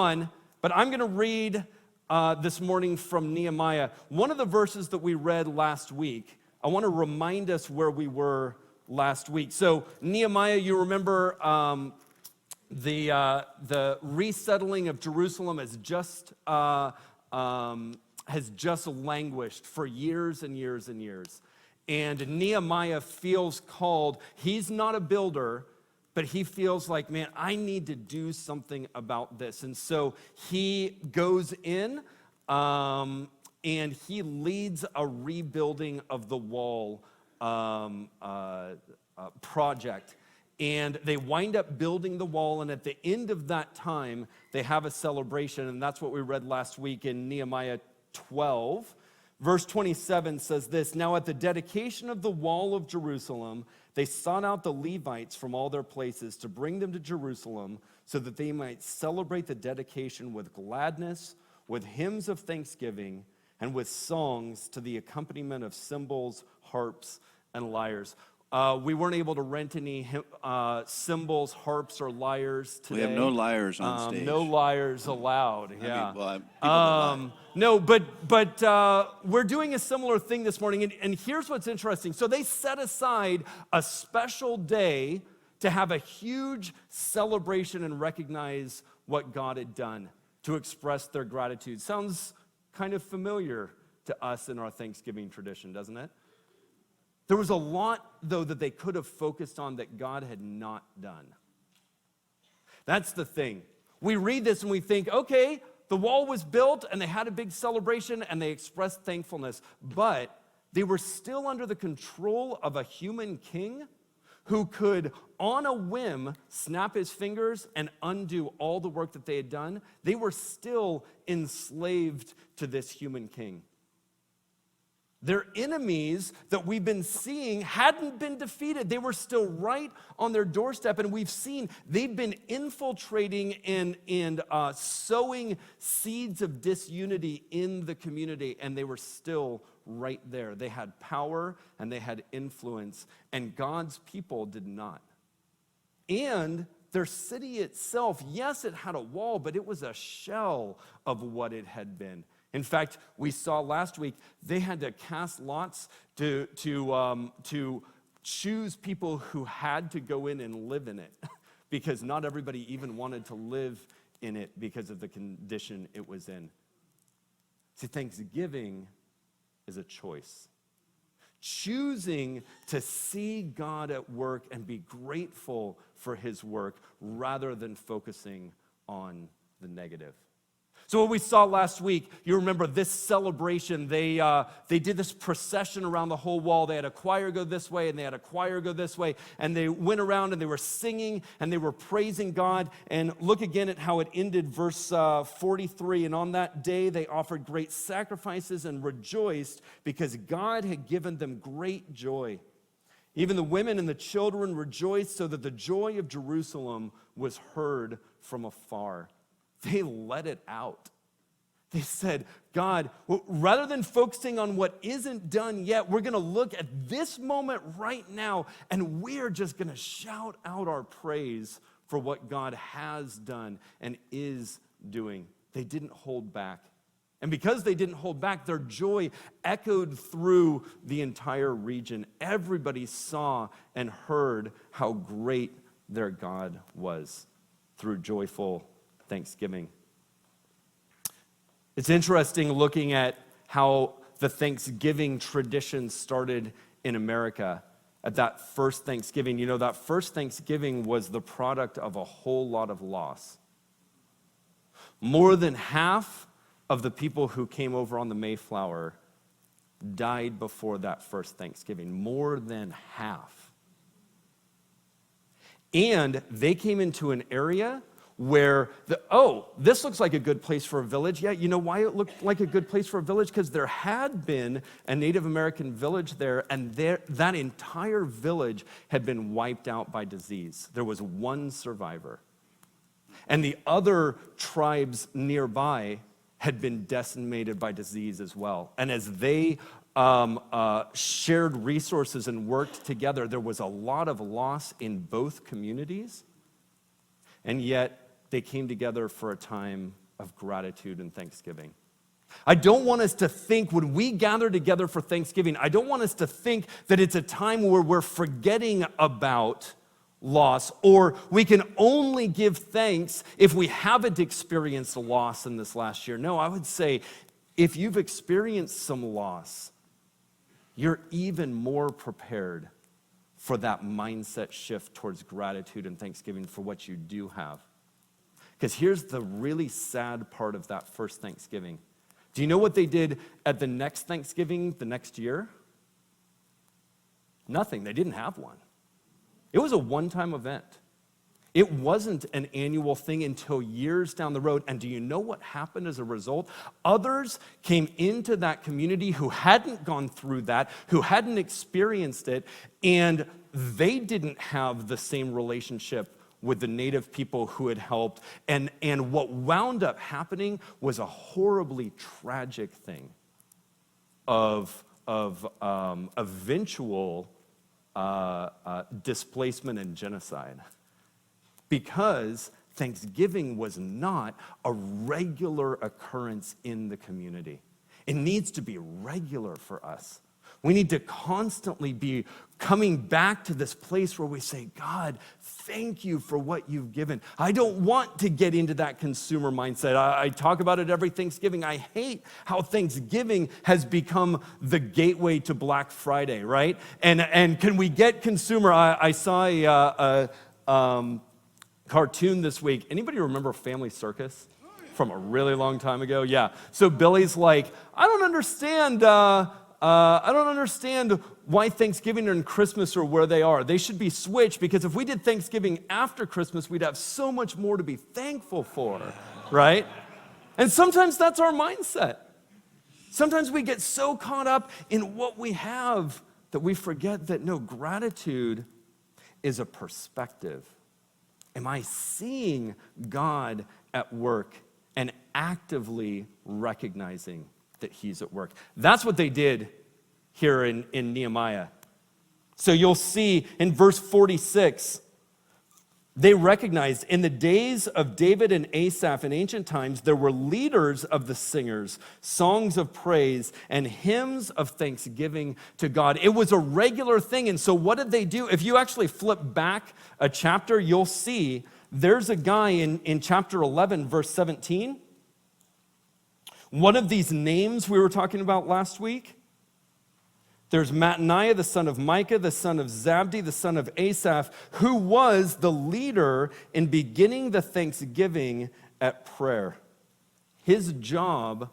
on, but I'm going to read this morning from Nehemiah. One of the verses that we read last week, I want to remind us where we were last week. So Nehemiah, you remember the resettling of Jerusalem has just languished for years and years and years. And Nehemiah feels called. He's not a builder, but he feels like, man, I need to do something about this. And so he goes in and he leads a rebuilding of the wall project. And they wind up building the wall, and at the end of that time, they have a celebration, and that's what we read last week in Nehemiah 12. Verse 27 says this, "Now at the dedication of the wall of Jerusalem, they sought out the Levites from all their places to bring them to Jerusalem so that they might celebrate the dedication with gladness, with hymns of thanksgiving, and with songs to the accompaniment of cymbals, harps, and lyres." We weren't able to rent any cymbals, harps, or lyres today. We have no lyres on stage. No lyres allowed. Yeah. People that lie. No, but we're doing a similar thing this morning, and here's what's interesting. So they set aside a special day to have a huge celebration and recognize what God had done, to express their gratitude. Sounds kind of familiar to us in our Thanksgiving tradition, doesn't it? There was a lot, though, that they could have focused on that God had not done. That's the thing. We read this and we think, okay, the wall was built and they had a big celebration and they expressed thankfulness, but they were still under the control of a human king who could, on a whim, snap his fingers and undo all the work that they had done. They were still enslaved to this human king. Their enemies that we've been seeing hadn't been defeated. They were still right on their doorstep, and we've seen they've been infiltrating and sowing seeds of disunity in the community, and they were still right there. They had power and they had influence, and God's people did not. And their city itself, yes, it had a wall, but it was a shell of what it had been. In fact, we saw last week, they had to cast lots to choose people who had to go in and live in it because not everybody even wanted to live in it because of the condition it was in. See, Thanksgiving is a choice. Choosing to see God at work and be grateful for his work rather than focusing on the negative. So what we saw last week, you remember this celebration, they did this procession around the whole wall. They had a choir go this way, and they had a choir go this way, and they went around and they were singing, and they were praising God. And look again at how it ended, verse 43. "And on that day they offered great sacrifices and rejoiced because God had given them great joy. Even the women and the children rejoiced so that the joy of Jerusalem was heard from afar." They let it out. They said, God, rather than focusing on what isn't done yet, we're going to look at this moment right now, and we're just going to shout out our praise for what God has done and is doing. They didn't hold back. And because they didn't hold back, their joy echoed through the entire region. Everybody saw and heard how great their God was through joyful Thanksgiving. It's interesting looking at how the Thanksgiving tradition started in America at that first Thanksgiving. You know, that first Thanksgiving was the product of a whole lot of loss. More than half of the people who came over on the Mayflower died before that first Thanksgiving. More than half. And they came into an area where this looks like a good place for a village. Yeah, you know why it looked like a good place for a village? Because there had been a Native American village there, and that entire village had been wiped out by disease. There was one survivor. And the other tribes nearby had been decimated by disease as well. And as they shared resources and worked together, there was a lot of loss in both communities. And yet, they came together for a time of gratitude and thanksgiving. I don't want us to think when we gather together for Thanksgiving, I don't want us to think that it's a time where we're forgetting about loss, or we can only give thanks if we haven't experienced a loss in this last year. No, I would say if you've experienced some loss, you're even more prepared for that mindset shift towards gratitude and thanksgiving for what you do have. Because here's the really sad part of that first Thanksgiving. Do you know what they did at the next Thanksgiving the next year? Nothing. They didn't have one. It was a one-time event. It wasn't an annual thing until years down the road. And do you know what happened as a result? Others came into that community who hadn't gone through that, who hadn't experienced it, and they didn't have the same relationship with the native people who had helped. And what wound up happening was a horribly tragic thing of eventual displacement and genocide. Because Thanksgiving was not a regular occurrence in the community. It needs to be regular for us. We need to constantly be coming back to this place where we say, God, thank you for what you've given. I don't want to get into that consumer mindset. I talk about it every Thanksgiving. I hate how Thanksgiving has become the gateway to Black Friday, right? And can we get consumer? I saw a cartoon this week. Anybody remember Family Circus from a really long time ago? Yeah. So Billy's like, I don't understand why Thanksgiving and Christmas are where they are. They should be switched, because if we did Thanksgiving after Christmas, we'd have so much more to be thankful for, right? And sometimes that's our mindset. Sometimes we get so caught up in what we have that we forget that, no, gratitude is a perspective. Am I seeing God at work and actively recognizing that he's at work? That's what they did here in Nehemiah. So you'll see in verse 46, they recognized in the days of David and Asaph in ancient times, there were leaders of the singers, songs of praise, and hymns of thanksgiving to God. It was a regular thing. And so what did they do? If you actually flip back a chapter, you'll see there's a guy in chapter 11, verse 17. One of these names we were talking about last week, there's Mattaniah, the son of Micah, the son of Zabdi, the son of Asaph, who was the leader in beginning the thanksgiving at prayer. His job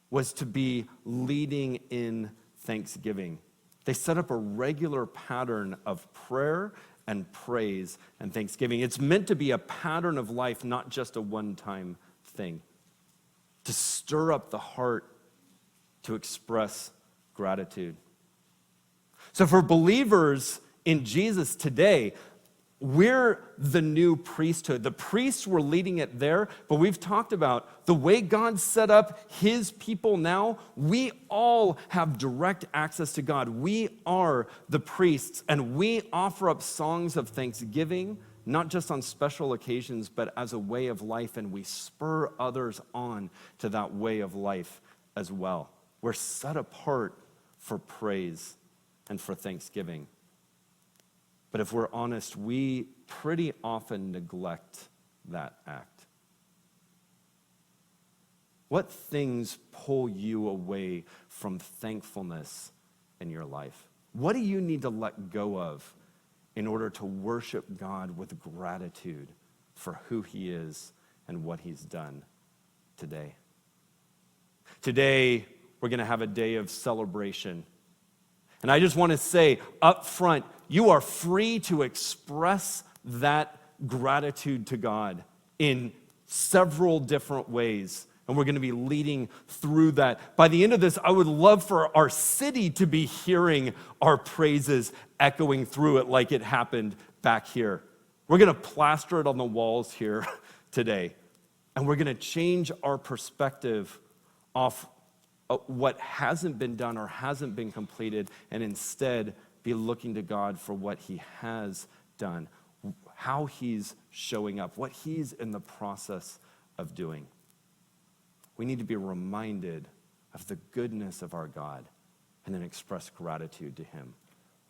was to be leading in thanksgiving. They set up a regular pattern of prayer and praise and thanksgiving. It's meant to be a pattern of life, not just a one-time thing. To stir up the heart to express gratitude. So for believers in Jesus today, we're the new priesthood. The priests were leading it there, but we've talked about the way God set up his people now. We all have direct access to God. We are the priests, and we offer up songs of thanksgiving, not just on special occasions, but as a way of life, and we spur others on to that way of life as well. We're set apart for praise and for thanksgiving. But if we're honest, we pretty often neglect that act. What things pull you away from thankfulness in your life? What do you need to let go of in order to worship God with gratitude for who he is and what he's done today? Today, we're going to have a day of celebration. And I just want to say up front, you are free to express that gratitude to God in several different ways. And we're going to be leading through that. By the end of this, I would love for our city to be hearing our praises echoing through it like it happened back here. We're going to plaster it on the walls here today. And we're going to change our perspective off what hasn't been done or hasn't been completed, and instead be looking to God for what he has done. how he's showing up, what he's in the process of doing. We need to be reminded of the goodness of our God and then express gratitude to him